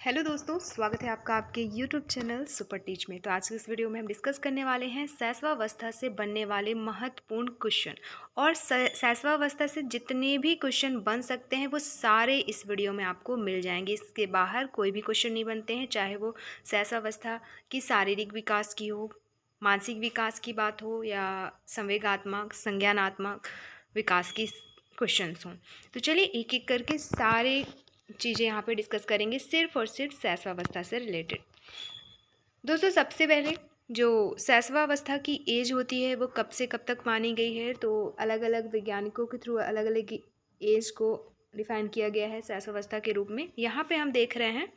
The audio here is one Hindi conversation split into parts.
हेलो दोस्तों, स्वागत है आपका आपके यूट्यूब चैनल सुपर टीच में। तो आज की इस वीडियो में हम डिस्कस करने वाले हैं शैशवावस्था से बनने वाले महत्वपूर्ण क्वेश्चन। और शैशवावस्था से जितने भी क्वेश्चन बन सकते हैं वो सारे इस वीडियो में आपको मिल जाएंगे। इसके बाहर कोई भी क्वेश्चन नहीं बनते हैं, चाहे वो शैशवावस्था की शारीरिक विकास की हो, मानसिक विकास की बात हो या संवेगात्मक संज्ञानात्मक विकास की क्वेश्चंस हों। तो चलिए एक एक करके सारे चीज़ें यहाँ पे डिस्कस करेंगे, सिर्फ और सिर्फ शैशवावस्था से रिलेटेड। दोस्तों, सबसे पहले जो शैशवावस्था की एज होती है वो कब से कब तक मानी गई है, तो अलग अलग वैज्ञानिकों के थ्रू अलग अलग एज को डिफाइन किया गया है शैशवावस्था के रूप में। यहाँ पे हम देख रहे हैं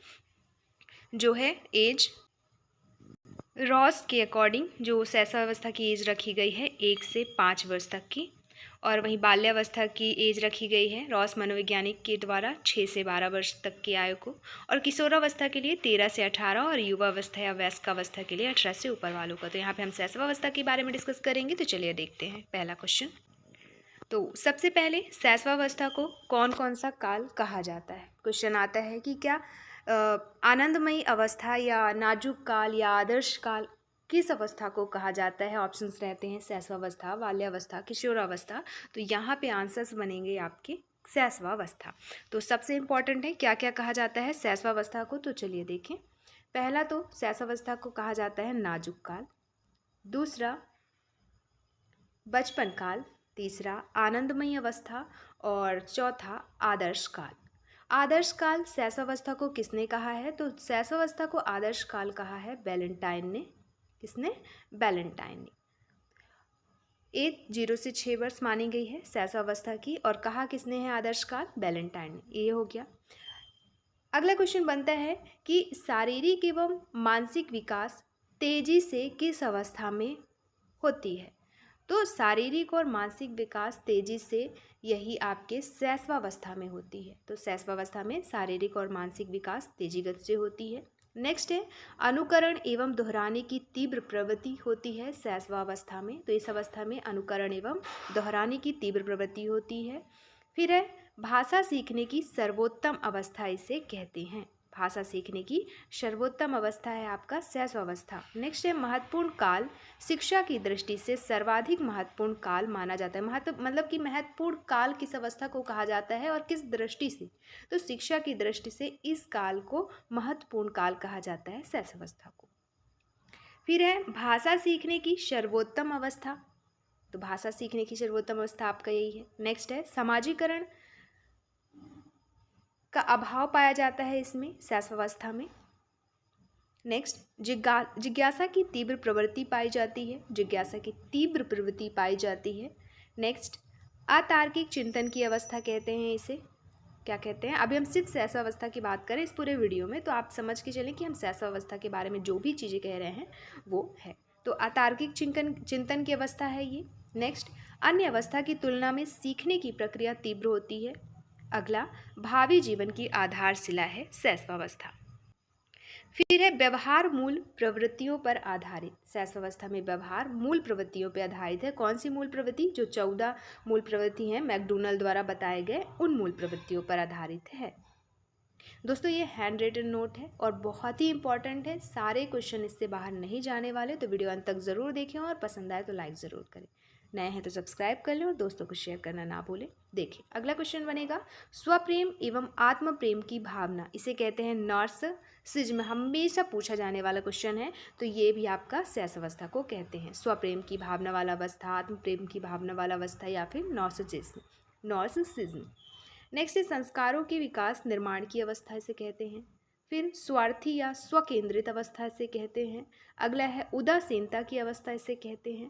जो है एज रॉस के अकॉर्डिंग जो शैशवावस्था की एज रखी गई है 1 से 5 वर्ष तक की, और वहीं बाल्यावस्था की एज रखी गई है रॉस मनोवैज्ञानिक के द्वारा 6 से 12 वर्ष तक की आयु को, और किशोरावस्था के लिए 13 से 18 और युवावस्था या वयस्कावस्था के लिए 18 से ऊपर वालों का। तो यहाँ पे हम शैशवावस्था के बारे में डिस्कस करेंगे। तो चलिए देखते हैं पहला क्वेश्चन। तो सबसे पहले शैशवावस्था को कौन कौन सा काल कहा जाता है। क्वेश्चन आता है कि क्या आनंदमयी अवस्था या नाजुक काल या आदर्श काल किस अवस्था को कहा जाता है। ऑप्शंस रहते हैं शैशवावस्था, बाल्यावस्था, किशोरावस्था। तो यहाँ पे आंसर्स बनेंगे आपके शैशवावस्था। तो सबसे इम्पॉर्टेंट है क्या क्या कहा जाता है शैशवावस्था को। तो चलिए देखें। पहला तो शैशवावस्था को कहा जाता है नाजुक काल, दूसरा बचपन काल, तीसरा आनंदमयी अवस्था और चौथा आदर्श काल। आदर्श काल शैशवावस्था को किसने कहा है, तो शैशवावस्था को आदर्श काल कहा है बैलेंटाइन ने। किसने? बैलेंटाइन ने। एज 0 से 6 वर्ष मानी गई है शैशवावस्था की, और कहा किसने है आदर्श काल? बैलेंटाइन ने। ये हो गया। अगला क्वेश्चन बनता है कि शारीरिक एवं मानसिक विकास तेजी से किस अवस्था में होती है। तो शारीरिक और मानसिक विकास तेजी से यही आपके शैशवावस्था में होती है। तो शैशवावस्था में शारीरिक और मानसिक विकास तेजी गति से होती है। नेक्स्ट है अनुकरण एवं दोहराने की तीव्र प्रवृत्ति होती है शैशवावस्था में। तो इस अवस्था में अनुकरण एवं दोहराने की तीव्र प्रवृत्ति होती है। फिर है भाषा सीखने की सर्वोत्तम अवस्था इसे कहते हैं। भाषा सीखने की सर्वोत्तम अवस्था है आपका शैशवावस्था। नेक्स्ट है महत्वपूर्ण काल शिक्षा की दृष्टि से सर्वाधिक महत्वपूर्ण काल माना जाता है। मतलब कि महत्वपूर्ण काल किस अवस्था को कहा जाता है और किस दृष्टि से, तो शिक्षा की दृष्टि से इस काल को महत्वपूर्ण काल कहा जाता है शैशवावस्था को। फिर है भाषा सीखने की सर्वोत्तम अवस्था। तो भाषा सीखने की सर्वोत्तम अवस्था आपका यही है। नेक्स्ट है समाजीकरण का अभाव पाया जाता है इसमें शैशवावस्था में। नेक्स्ट जिज्ञासा की तीव्र प्रवृत्ति पाई जाती है। जिज्ञासा की तीव्र प्रवृत्ति पाई जाती है। नेक्स्ट अतार्किक चिंतन की अवस्था कहते हैं इसे। क्या कहते हैं? अभी हम सिर्फ शैशवावस्था की बात करें इस पूरे वीडियो में, तो आप समझ के चलें कि हम शैशवावस्था के बारे में जो भी चीज़ें कह रहे हैं वो है। तो अतार्किक चिंतन की अवस्था है ये। नेक्स्ट अन्य अवस्था की तुलना में सीखने की प्रक्रिया तीव्र होती है। अगला भावी जीवन की आधारशिला है शैशवावस्था। फिर है व्यवहार मूल प्रवृत्तियों पर आधारित। शैशवावस्था में व्यवहार मूल प्रवृत्तियों पर आधारित है। कौन सी मूल प्रवृत्ति? जो 14 मूल प्रवृत्ति हैं मैकडोनल्ड द्वारा बताए गए उन मूल प्रवृत्तियों पर आधारित है। दोस्तों, ये हैंड रिटन नोट है और बहुत ही इंपॉर्टेंट है। सारे क्वेश्चन इससे बाहर नहीं जाने वाले, तो वीडियो अंत तक ज़रूर देखें और पसंद आए तो लाइक ज़रूर करें। नए हैं तो सब्सक्राइब कर लें और दोस्तों को शेयर करना ना भूलें। देखिए अगला क्वेश्चन बनेगा स्वप्रेम एवं आत्म प्रेम की भावना, इसे कहते हैं नार्सिसिज्म। हमेशा पूछा जाने वाला क्वेश्चन है, तो ये भी आपका शैशवावस्था को कहते हैं। स्वप्रेम की भावना वाला अवस्था, आत्म प्रेम की भावना वाला अवस्था या फिर नार्सिसिज्म। नेक्स्ट है संस्कारों के विकास निर्माण की अवस्था इसे कहते हैं। फिर स्वार्थी या स्वकेंद्रित अवस्था इसे कहते हैं। अगला है उदासीनता की अवस्था इसे कहते हैं।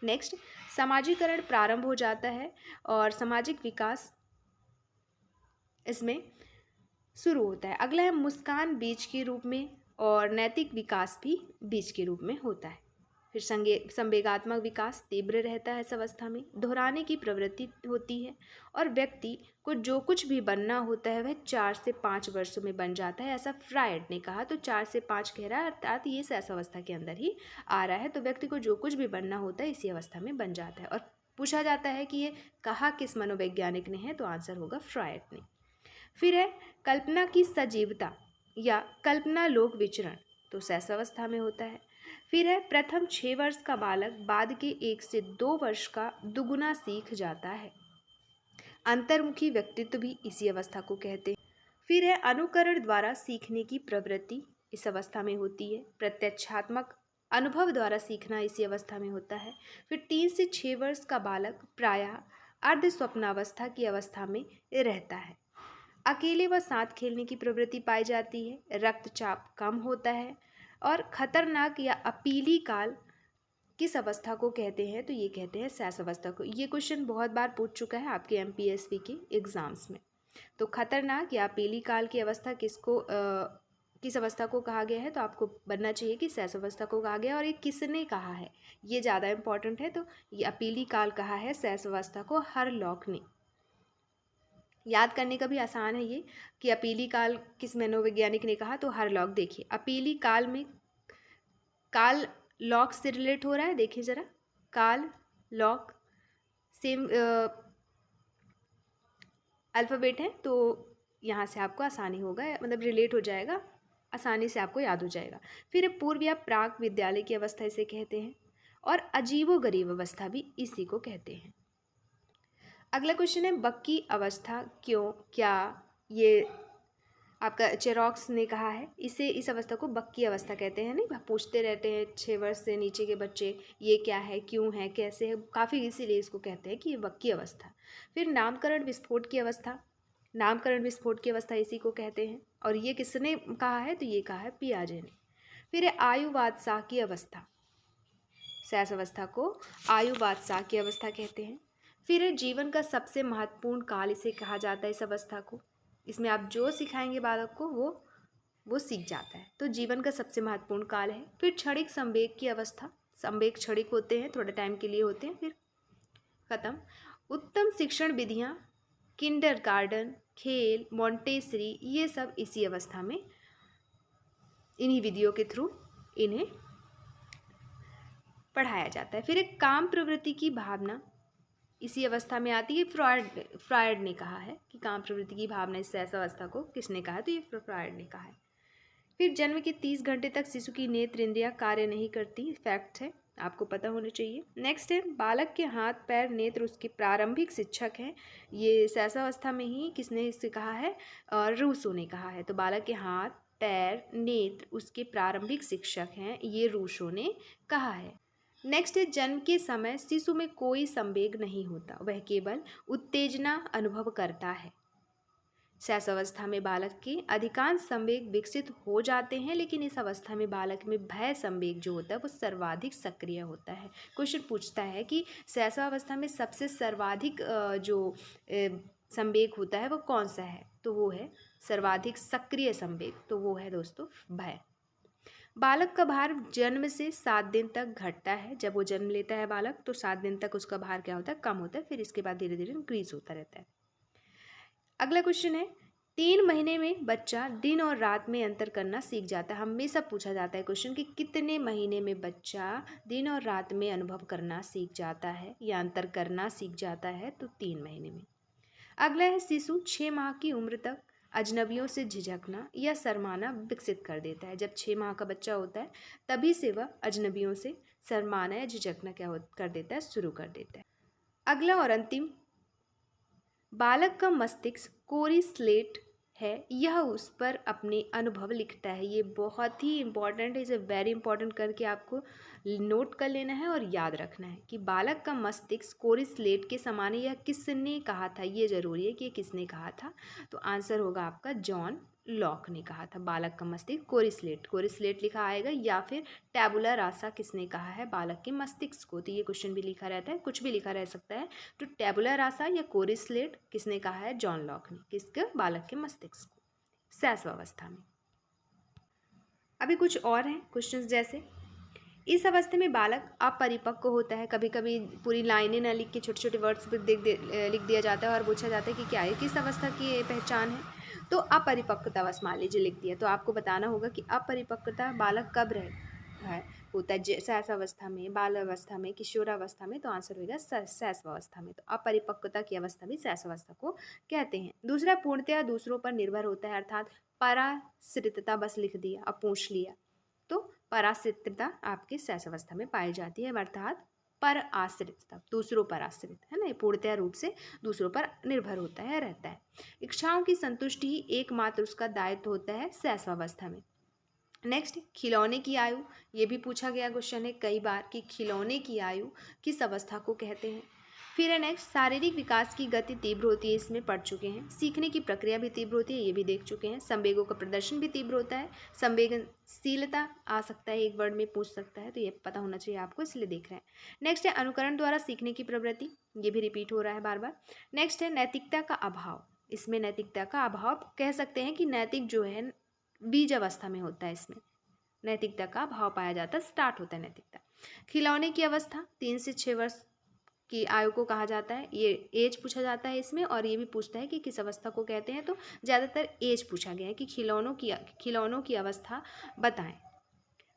नेक्स्ट समाजीकरण प्रारंभ हो जाता है और सामाजिक विकास इसमें शुरू होता है। अगला है मुस्कान बीज के रूप में और नैतिक विकास भी बीज के रूप में होता है। फिर संवेगात्मक विकास तीव्र रहता है इस अवस्था में। दोहराने की प्रवृत्ति होती है और व्यक्ति को जो कुछ भी बनना होता है वह 4 से 5 वर्षों में बन जाता है, ऐसा फ्रायड ने कहा। तो 4 से 5 कह रहा है, अर्थात ये शैशवावस्था के अंदर ही आ रहा है। तो व्यक्ति को जो कुछ भी बनना होता है इसी अवस्था में बन जाता है। और पूछा जाता है कि ये कहा किस मनोवैज्ञानिक ने है, तो आंसर होगा फ्रायड ने। फिर है कल्पना की सजीवता या कल्पना लोक विचरण, तो शैशवावस्था में होता है। फिर है प्रथम 6 वर्ष का बालक बाद के 1 से 2 वर्ष का दुगुना सीख जाता है। अंतर्मुखी व्यक्तित्व भी इसी अवस्था को कहते हैं। फिर है अनुकरण द्वारा सीखने की प्रवृत्ति, इस अवस्था में होती है। प्रत्यक्षात्मक अनुभव द्वारा सीखना इसी अवस्था में होता है। फिर 3 से 6 वर्ष का बालक प्रायः अर्ध स्वप्नावस्था की अवस्था में रहता है। अकेले व साथ खेलने की प्रवृत्ति पाई जाती है। रक्तचाप कम होता है। और खतरनाक या अपीली काल किस अवस्था को कहते हैं, तो ये कहते हैं शैशवावस्था को। ये क्वेश्चन बहुत बार पूछ चुका है आपके एमपीएससी के एग्जाम्स में। तो खतरनाक या अपीली काल की अवस्था किस अवस्था को कहा गया है, तो आपको बनना चाहिए कि शैशवावस्था को कहा गया। और ये किसने कहा है, ये ज़्यादा इंपॉर्टेंट है। तो ये अपीली काल कहा है शैशवावस्था को हरलॉक ने। याद करने का भी आसान है ये कि अपीली काल किस मनोवैज्ञानिक ने कहा, तो हरलॉक। देखिए अपीली काल में काल लॉक से रिलेट हो रहा है, देखिए ज़रा, काल लॉक सेम अल्फ़ाबेट है, तो यहाँ से आपको आसानी होगा, मतलब रिलेट हो जाएगा, आसानी से आपको याद हो जाएगा। फिर पूर्व या प्राक विद्यालय की अवस्था इसे कहते हैं। और अजीबोगरीब अवस्था भी इसी को कहते हैं। अगला क्वेश्चन है बक्की अवस्था क्यों, क्या, ये आपका चेरॉक्स ने कहा है। इस अवस्था को बक्की अवस्था कहते हैं। नहीं पूछते रहते हैं 6 वर्ष से नीचे के बच्चे, ये क्या है, क्यों है, कैसे है, काफ़ी, इसीलिए इसको कहते हैं कि ये बक्की अवस्था। फिर नामकरण विस्फोट की अवस्था, नामकरण विस्फोट की अवस्था इसी को कहते हैं। और ये किसने कहा है, तो ये कहा है पियाजे ने। फिर है आयु बादशाह की अवस्था, शैश अवस्था को आयु बादशाह की अवस्था कहते हैं। फिर है जीवन का सबसे महत्वपूर्ण काल इसे कहा जाता है, इस अवस्था को। इसमें आप जो सिखाएंगे बालक को वो सीख जाता है, तो जीवन का सबसे महत्वपूर्ण काल है। फिर क्षणिक संवेग की अवस्था, संवेग क्षणिक होते हैं, थोड़े टाइम के लिए होते हैं, फिर खत्म। उत्तम शिक्षण विधियां, किंडरगार्टन, खेल, मॉन्टेसरी, ये सब इसी अवस्था में, इन्हीं विधियों के थ्रू इन्हें पढ़ाया जाता है। फिर एक काम प्रवृत्ति की भावना इसी अवस्था में आती है। फ्रॉयड ने कहा है कि काम प्रवृत्ति की भावना इस शैशव अवस्था को किसने कहा है, तो ये फ्रॉयड ने कहा है। फिर जन्म के 30 घंटे तक शिशु की नेत्र इंद्रियां कार्य नहीं करती, फैक्ट है, आपको पता होना चाहिए। नेक्स्ट है बालक के हाथ पैर नेत्र उसके प्रारंभिक शिक्षक हैं। ये शैशवावस्था में ही किसने इससे कहा है, रूसो ने कहा है। तो बालक के हाथ पैर नेत्र उसके प्रारंभिक शिक्षक हैं, ये रूसो ने कहा है। नेक्स्ट है जन्म के समय शिशु में कोई संवेग नहीं होता, वह केवल उत्तेजना अनुभव करता है। शैशवावस्था में बालक के अधिकांश संवेग विकसित हो जाते हैं, लेकिन इस अवस्था में बालक में भय संवेग जो होता है वो सर्वाधिक सक्रिय होता है। क्वेश्चन पूछता है कि शैशवावस्था में सबसे सर्वाधिक जो संवेग होता है वो कौन सा है, तो वो है सर्वाधिक सक्रिय संवेग, तो वो है दोस्तों भय। बालक का भार जन्म से 7 दिन तक घटता है। जब वो जन्म लेता है बालक, तो 7 दिन तक उसका भार क्या होता है, कम होता है, फिर इसके बाद धीरे धीरे इंक्रीज होता रहता है। अगला क्वेश्चन है 3 महीने में बच्चा दिन और रात में अंतर करना सीख जाता है। हमेशा पूछा जाता है क्वेश्चन कि कितने महीने में बच्चा दिन और रात में अनुभव करना सीख जाता है या अंतर करना सीख जाता है, तो 3 महीने में। अगला है शिशु 6 माह की उम्र तक अजनबियों से झिझकना या शर्माना विकसित कर देता है। जब 6 माह का बच्चा होता है तभी से वह अजनबियों से शर्माना या झिझकना कर देता है, शुरू कर देता है। अगला और अंतिम, बालक का मस्तिष्क कोरी स्लेट है, यह उस पर अपने अनुभव लिखता है। ये बहुत ही इंपॉर्टेंट है, इसे वेरी इंपॉर्टेंट करके आपको नोट कर लेना है और याद रखना है कि बालक का मस्तिष्क कोरी स्लेट के समान है। यह किसने कहा था, ये जरूरी है कि किसने कहा था, तो आंसर होगा आपका जॉन लॉक ने कहा था बालक का मस्तिष्क कोरी स्लेट लिखा आएगा, या फिर टैबुला रासा किसने कहा है बालक के मस्तिष्क को, तो ये क्वेश्चन भी लिखा रहता है, कुछ भी लिखा रह सकता है। तो टैबुला रासा या कोरी स्लेट किसने कहा है, जॉन लॉक ने, किसके, बालक के मस्तिष्क को शैशवावस्था में। अभी कुछ और हैं क्वेश्चंस, जैसे इस अवस्था में बालक अपरिपक्व होता है। कभी कभी पूरी लाइनें ना लिख के छोटे छोटे वर्ड्स लिख दिया जाता है और पूछा जाता है कि क्या है, किस अवस्था की पहचान है, तो अपरिपक्वता बस मान लीजिए लिख दिया, तो आपको बताना होगा कि अपरिपक्वता बालक कब होता है शैशवावस्था में, बाल अवस्था में, किशोरावस्था में, तो आंसर होगा शैशवावस्था में। तो अपरिपक्वता की अवस्था भी शैशवावस्था को कहते हैं। दूसरा, पूर्णतया दूसरों पर निर्भर होता है, अर्थात पराश्रितता, बस लिख दिया अब पूछ लिया, तो पराश्रितता आपके शैशवावस्था में पाई जाती है, अर्थात पर आश्रितता, दूसरों पर आश्रित है ना, पूर्णतया रूप से दूसरों पर निर्भर होता है, रहता है। इच्छाओं की संतुष्टि ही एकमात्र उसका दायित्व होता है शैशवावस्था में। नेक्स्ट, खिलौने की आयु, ये भी पूछा गया क्वेश्चन है कई बार कि खिलौने की आयु किस अवस्था को कहते हैं। फिर है नेक्स्ट, शारीरिक विकास की गति तीव्र होती है, इसमें पढ़ चुके हैं। सीखने की प्रक्रिया भी तीव्र होती है, ये भी देख चुके हैं। संवेगों का प्रदर्शन भी तीव्र होता है। संवेदनशीलता आ सकता है, एक वर्ड में पूछ सकता है, तो ये पता होना चाहिए आपको, इसलिए देख रहे हैं। नेक्स्ट है अनुकरण द्वारा सीखने की प्रवृत्ति, ये भी रिपीट हो रहा है बार बार। नेक्स्ट है नैतिकता का अभाव, इसमें नैतिकता का अभाव कह सकते हैं कि नैतिक जो है बीज अवस्था में होता है, इसमें नैतिकता का अभाव पाया जाता है, स्टार्ट होता है नैतिकता। खिलौने की अवस्था 3 से 6 वर्ष की आयु को कहा जाता है, ये एज पूछा जाता है इसमें, और ये भी पूछता है कि किस अवस्था को कहते हैं, तो ज़्यादातर एज पूछा गया है कि खिलौनों की अवस्था बताएं,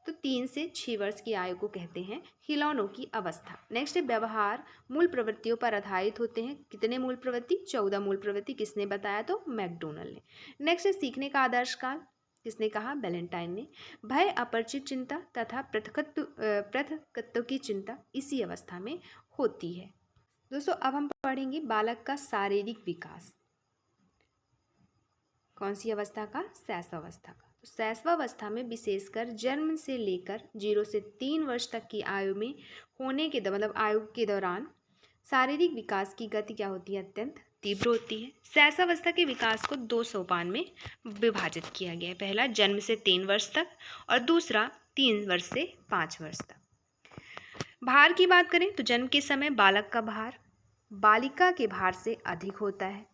तो 3 से 6 वर्ष की आयु को कहते हैं खिलौनों की अवस्था। नेक्स्ट है व्यवहार मूल प्रवृत्तियों पर आधारित होते हैं, कितने मूल प्रवृत्ति, 14 मूल प्रवृत्ति, किसने बताया, तो मैकडोनल ने। नेक्स्ट है सीखने का आदर्श काल, किसने कहा, बैलेंटाइन ने। भय, अपरिचित चिंता तथा पृथकत्व की चिंता इसी अवस्था में होती है। दोस्तों अब हम पढ़ेंगे बालक का शारीरिक विकास, कौन सी अवस्था का, शैशवावस्था का। तो शैशवावस्था में विशेषकर जन्म से लेकर 0 से 3 वर्ष तक की आयु में होने के मतलब आयु के दौरान शारीरिक विकास की गति क्या होती है, अत्यंत तीव्र होती है। शैशवावस्था के विकास को 2 सोपान में विभाजित किया गया है, पहला जन्म से 3 वर्ष तक और दूसरा 3 वर्ष से 5 वर्ष तक। भार की बात करें तो जन्म के समय बालक का भार बालिका के भार से अधिक होता है।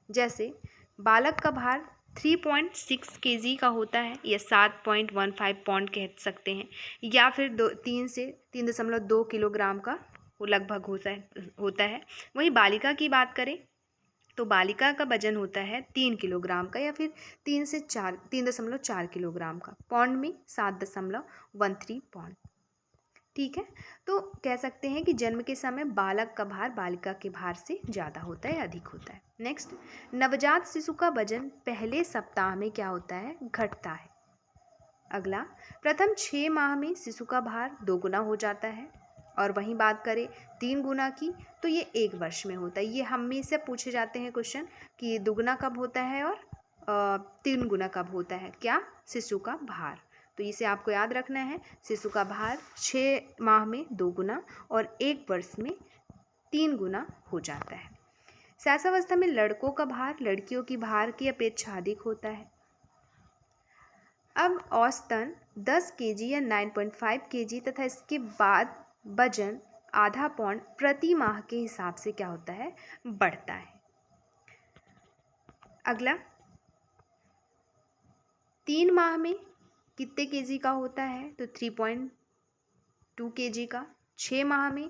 जैसे बालक का भार 3.6 kg का होता है या 7.15 पौंड कह सकते हैं, या फिर 3 से 3.2 किलोग्राम का वो लगभग होता है। वहीं बालिका की बात करें तो बालिका का वजन होता है 3 किलोग्राम का या फिर 3.4 किलोग्राम का, पौंड में 7.13 पौंड। ठीक है, तो कह सकते हैं कि जन्म के समय बालक का भार बालिका के भार से ज़्यादा होता है, अधिक होता है। नेक्स्ट, नवजात शिशु का वजन पहले सप्ताह में क्या होता है, घटता है। अगला, प्रथम 6 माह में शिशु का भार 2 गुना हो जाता है, और वहीं बात करें 3 गुना की तो ये 1 वर्ष में होता है। ये हमेशा पूछे जाते हैं क्वेश्चन कि दुगुना कब होता है और 3 गुना कब होता है, क्या, शिशु का भार। तो इसे आपको याद रखना है, शिशु का भार 6 माह में 2 गुना और 1 वर्ष में 3 गुना हो जाता है। शैशवावस्था में लड़कों का भार लड़कियों की भार की अपेक्षा अधिक होता है। अब औसतन 10 kg या 9.5 kg तथा इसके बाद वजन आधा पौंड प्रति माह के हिसाब से क्या होता है, बढ़ता है। अगला, 3 माह में कितने केजी का होता है, तो 3.2 kg का। 6 माह में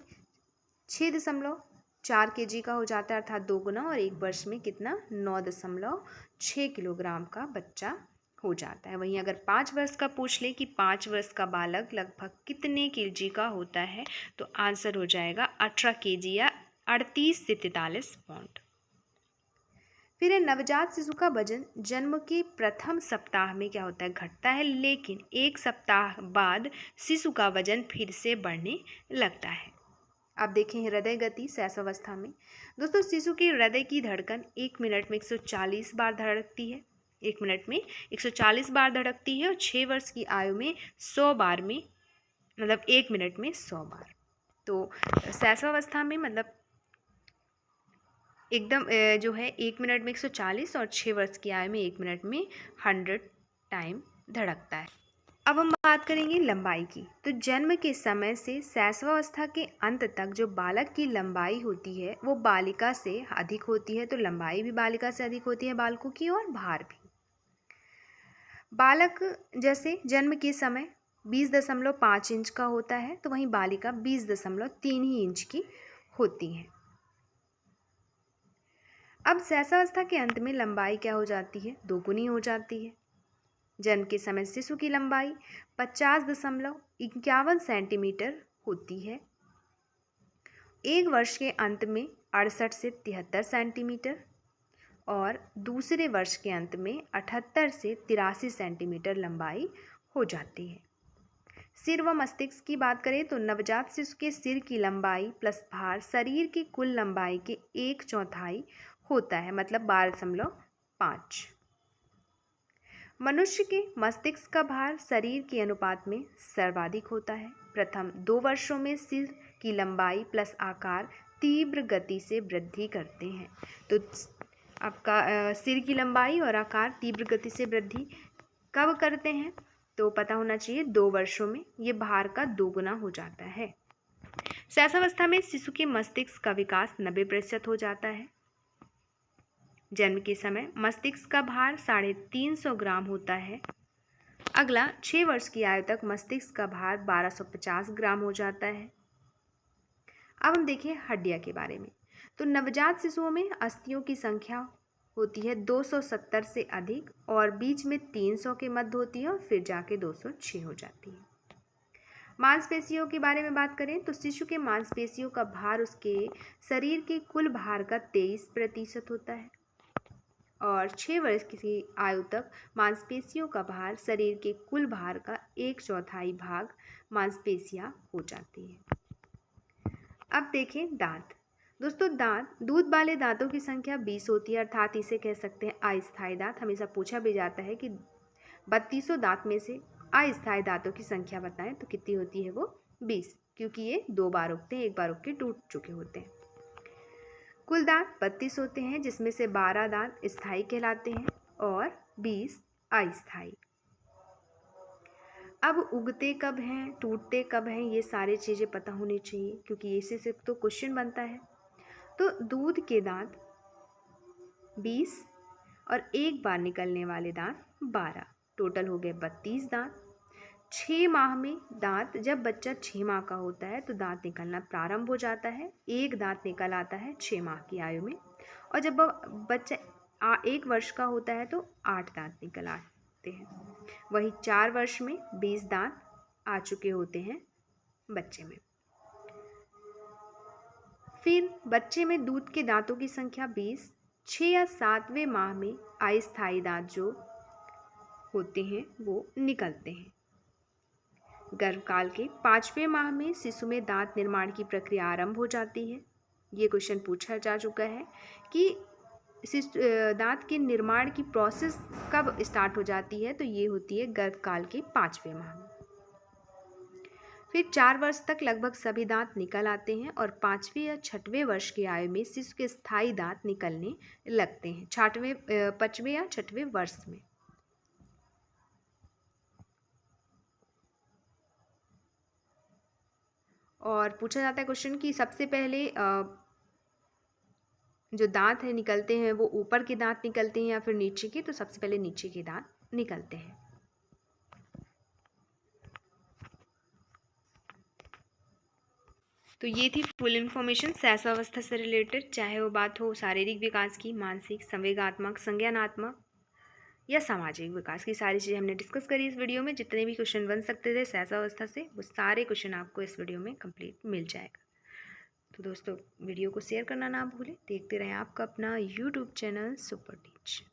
6.4 kg का हो जाता है, अर्थात 2 गुना, और 1 वर्ष में कितना, 9.6 किलोग्राम का बच्चा हो जाता है। वहीं अगर 5 वर्ष का पूछ ले कि 5 वर्ष का बालक लगभग कितने केजी का होता है, तो आंसर हो जाएगा 18 kg या 38 से 43 पौंड। फिर है नवजात शिशु का वजन जन्म के प्रथम सप्ताह में क्या होता है, घटता है, लेकिन 1 सप्ताह बाद शिशु का वजन फिर से बढ़ने लगता है। अब देखें हृदय गति शैशवावस्था में। दोस्तों शिशु की हृदय की धड़कन 1 मिनट में 140 बार धड़कती है, 1 मिनट में 140 बार धड़कती है, और 6 वर्ष की आयु में 100 बार में, मतलब 1 मिनट में 100 बार। तो शैशवावस्था में मतलब एकदम जो है 1 मिनट में 140 और 6 वर्ष की आयु में 1 मिनट में 100 टाइम धड़कता है। अब हम बात करेंगे लंबाई की। तो जन्म के समय से शैशवावस्था के अंत तक जो बालक की लंबाई होती है वो बालिका से अधिक होती है, तो लंबाई भी बालिका से अधिक होती है बालकों की, और भार भी। बालक जैसे जन्म के समय 20.5 इंच का होता है, तो वहीं बालिका 20.3 ही इंच की होती है। अब शैशवावस्था के अंत में लंबाई क्या हो जाती है, 2 गुनी हो जाती है। जन्म के समय शिशु की लंबाई 50.51 सेंटीमीटर होती है। 1 वर्ष के अंत में 68 से 73 सेंटीमीटर और दूसरे वर्ष के अंत में 78 से 83 सेंटीमीटर लंबाई हो जाती है। सिर व मस्तिष्क की बात करें तो नवजात शिशु के सिर की लंबाई प्लस भार शरीर की कुल लंबाई के 1/4 होता है, मतलब 12.5। मनुष्य के मस्तिष्क का भार शरीर के अनुपात में सर्वाधिक होता है। प्रथम 2 वर्षों में सिर की लंबाई प्लस आकार तीव्र गति से वृद्धि करते हैं। तो आपका सिर की लंबाई और आकार तीव्र गति से वृद्धि कब करते हैं? तो पता होना चाहिए 2 वर्षों में ये भार का 2 गुना हो जाता है। शैशवावस्था में शिशु के मस्तिष्क का विकास 90% हो जाता है। जन्म के समय मस्तिष्क का भार 350 ग्राम होता है। अगला 6 वर्ष की आयु तक मस्तिष्क का भार 1250 ग्राम हो जाता है। अब हम देखें हड्डियां के बारे में। तो नवजात शिशुओं में अस्थियों की संख्या होती है 270 से अधिक और बीच में 300 के मध्य होती है और फिर जाके 206 हो जाती है। मांसपेशियों के बारे में बात करें तो शिशु के मांसपेशियों का भार उसके शरीर के कुल भार का 23% होता है और 6 वर्ष की आयु तक मांसपेशियों का भार शरीर के कुल भार का 1/4 भाग मांसपेशियां हो जाती है। अब देखें दांत। दोस्तों दूध वाले दांतों की संख्या 20 होती है, अर्थात इसे कह सकते हैं अस्थायी दांत। हमेशा पूछा भी जाता है कि 32 दांत में से अस्थायी दांतों की संख्या बताएं, तो कितनी होती है वो 20, क्योंकि ये 2 बार उगते हैं, एक बार उग के टूट चुके होते हैं। कुल दांत 32 होते हैं, जिसमें से 12 दांत स्थायी कहलाते हैं और 20 अस्थायी। अब उगते कब हैं, टूटते कब हैं, ये सारी चीज़ें पता होनी चाहिए, क्योंकि इसी से तो क्वेश्चन बनता है। तो दूध के दांत 20 और एक बार निकलने वाले दांत 12, टोटल हो गए 32 दांत। 6 माह में दांत, जब बच्चा 6 माह का होता है तो दांत निकलना प्रारंभ हो जाता है। एक दांत निकल आता है 6 माह की आयु में और जब बच्चा 1 वर्ष का होता है तो 8 दांत निकल आते हैं। वही 4 वर्ष में 20 दांत आ चुके होते हैं बच्चे में। फिर बच्चे में दूध के दांतों की संख्या 20, 6 या 7वें माह में अस्थायी दांत जो होते हैं वो निकलते हैं। गर्भकाल के 5वें माह में शिशु में दांत निर्माण की प्रक्रिया आरंभ हो जाती है। ये क्वेश्चन पूछा जा चुका है कि दांत के निर्माण की प्रोसेस कब स्टार्ट हो जाती है, तो ये होती है गर्भकाल के 5वें माह में। फिर 4 वर्ष तक लगभग सभी दांत निकल आते हैं और 5वें या 6वें वर्ष की आयु में शिशु के स्थायी दांत निकलने लगते हैं, 5वें या 6वें वर्ष में। और पूछा जाता है क्वेश्चन कि सबसे पहले जो दांत है निकलते हैं वो ऊपर के दांत निकलते हैं या फिर नीचे के, तो सबसे पहले नीचे के दांत निकलते हैं। तो ये थी फुल इन्फॉर्मेशन शैशवावस्था से रिलेटेड, चाहे वो बात हो शारीरिक विकास की, मानसिक, संवेगात्मक, संज्ञानात्मक या सामाजिक विकास की। सारी चीज़ें हमने डिस्कस करी इस वीडियो में। जितने भी क्वेश्चन बन सकते थे शैशवावस्था से, वो सारे क्वेश्चन आपको इस वीडियो में कंप्लीट मिल जाएगा। तो दोस्तों वीडियो को शेयर करना ना भूलें। देखते रहें आपका अपना यूट्यूब चैनल सुपर टीच।